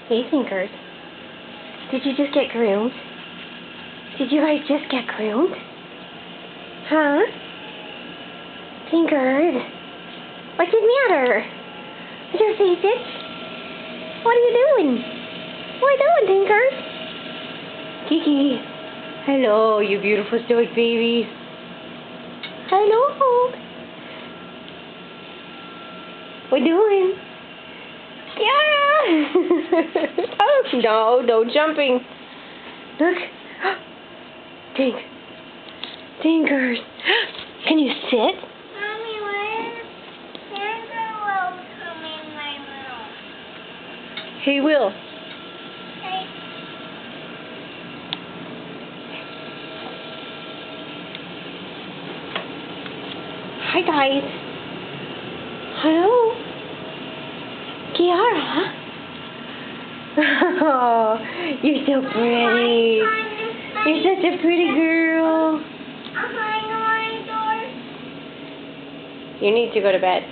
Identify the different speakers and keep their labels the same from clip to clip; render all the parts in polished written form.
Speaker 1: Hey, Thinkers. Did you just get groomed? Did you guys just get groomed? Huh? Thinkers. What's the matter? Is your face itch? What are you doing? What are you doing, Thinkers? Kiki. Hello, you beautiful stoic babies. Hello. What doing? Yeah. Oh, no jumping. Look. Tink. Thinkers. Can you sit?
Speaker 2: Mommy, where's Santa come in my room?
Speaker 1: He will.
Speaker 2: Hey.
Speaker 1: Hi, guys. Hello. Kiara. Oh, you're so pretty. You're such a pretty girl.
Speaker 2: Behind my door.
Speaker 1: You need to go to bed.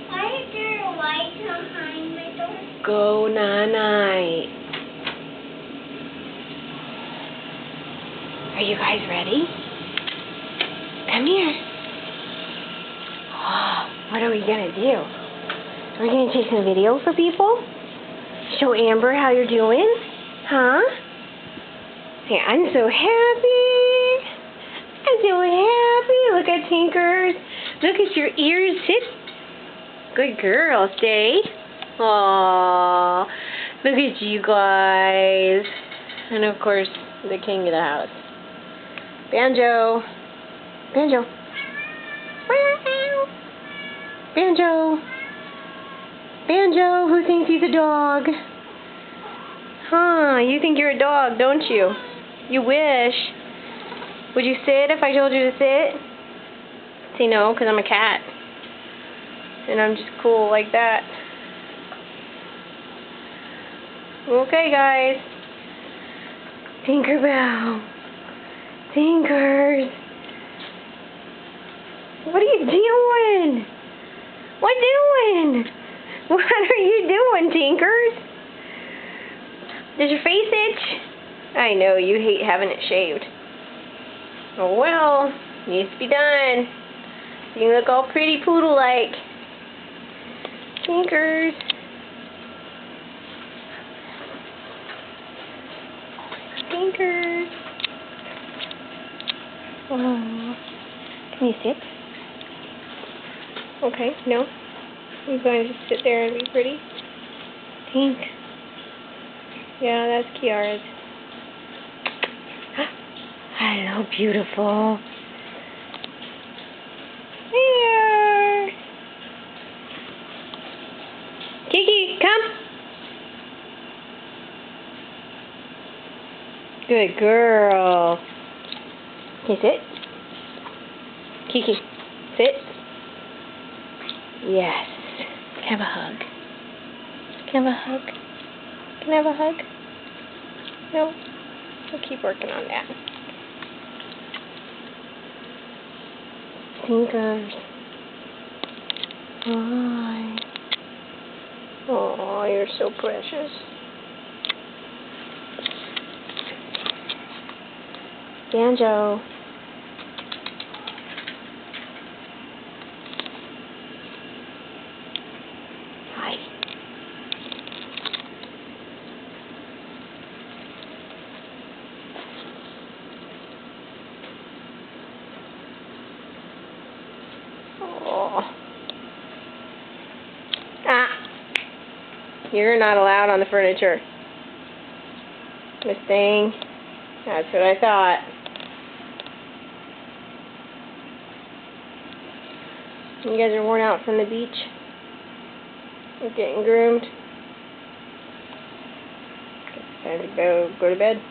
Speaker 2: Why is there a light behind my door?
Speaker 1: Go night-night. Are you guys ready? Come here. Oh, what are we going to do? Are we going to take some video for people? Show Amber how you're doing? Huh? Hey, I'm so happy. I'm so happy. Look at Tinkers. Look at your ears. Sit. Good girl. Stay. Aww. Look at you guys. And of course, the king of the house. Banjo. Banjo. Banjo. Banjo, who thinks he's a dog? Huh, you think you're a dog, don't you? You wish. Would you sit if I told you to sit? Say no, because I'm a cat. And I'm just cool like that. Okay, guys. Tinkerbell. Tinkers. What are you doing? What doing? What are you doing, Tinkers? Does your face itch? I know, you hate having it shaved. Oh well, needs to be done. You look all pretty poodle-like. Tinkers. Tinkers. Oh. Can you sit? Okay, no. You're going to just sit there and be pretty? Tink. Yeah, that's Kiara's. Hello, beautiful. Here. Kiki, come. Good girl. Can you sit? Kiki, sit. Yes. Can I have a hug? Can I have a hug? Can I have a hug? No? We'll keep working on that. Tinkers. Hi. Oh, you're so precious. Banjo. Hi. Oh. Ah. You're not allowed on the furniture. Miss Thing. That's what I thought. You guys are worn out from the beach. You're getting groomed. It's time to go to bed.